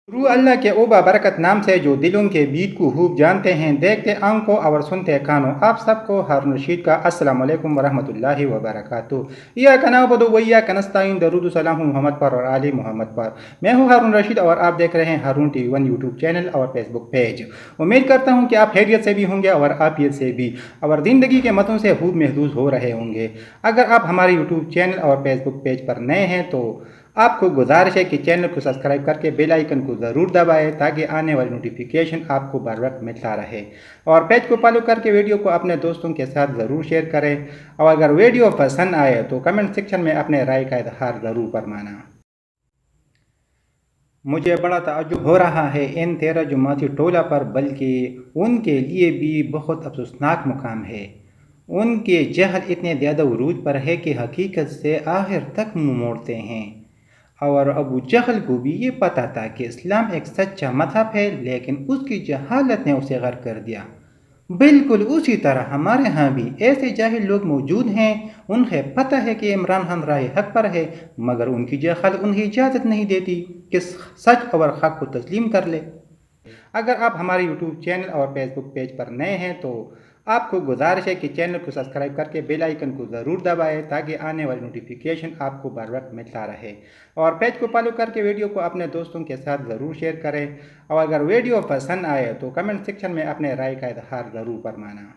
रू अल्लाह के ओ बाबरकत नाम से जो दिलों के बीत को खूब जानते हैं, देखते आंखों और सुनते कानों। आप सबको हारून रशीद का अस्सलाम वालेकुम वरहमतुल्लाहि वबरकातुहू। या कनाबदु वैया कनस्ताइन दरूद सलाम मोहम्मद पर और आली मोहम्मद पर। मैं हूँ हारून रशीद और आप देख रहे हैं हारून टीवी 1 यूट्यूब चैनल और फेसबुक पेज। उम्मीद करता हूँ कि आप खैरियत से भी होंगे और आफियत से भी, और ज़िंदगी के मतों से खूब महफूज हो रहे होंगे। अगर आप हमारे यूट्यूब चैनल और फेसबुक पेज पर नए हैं तो आपको गुजारिश है कि चैनल को सब्सक्राइब करके बेल आइकन को ज़रूर दबाएं ताकि आने वाली नोटिफिकेशन आपको बर वक्त मिलता रहे। और पेज को फॉलो करके वीडियो को अपने दोस्तों के साथ ज़रूर शेयर करें। और अगर वीडियो पसंद आए तो कमेंट सेक्शन में अपने राय का इजहार ज़रूर फरमाना। मुझे बड़ा ताज्जुब हो रहा है इन 13 जमाती टोला पर, बल्कि उनके लिए भी बहुत अफसोसनाक मुकाम है। उनके जहल इतने ज़्यादा उरूज पर है कि हकीकत से आखिर तक मुंह मोड़ते हैं। और अबू जहल को भी ये पता था कि इस्लाम एक सच्चा मजहब है, लेकिन उसकी जहालत ने उसे गर्क कर दिया। बिल्कुल उसी तरह हमारे यहाँ भी ऐसे जाहिल लोग मौजूद हैं। उन्हें पता है कि इमरान खान राह हक पर है, मगर उनकी जहालत उन्हें इजाज़त नहीं देती कि सच और हक को तस्लीम कर ले। अगर आप हमारे यूट्यूब चैनल और फेसबुक पेज पर नए हैं तो आपको गुजारिश है कि चैनल को सब्सक्राइब करके बेल आइकन को ज़रूर दबाएं ताकि आने वाली नोटिफिकेशन आपको बर वक्त मिलता रहे। और पेज को फॉलो करके वीडियो को अपने दोस्तों के साथ ज़रूर शेयर करें। और अगर वीडियो पसंद आए तो कमेंट सेक्शन में अपने राय का इजहार ज़रूर फरमाना।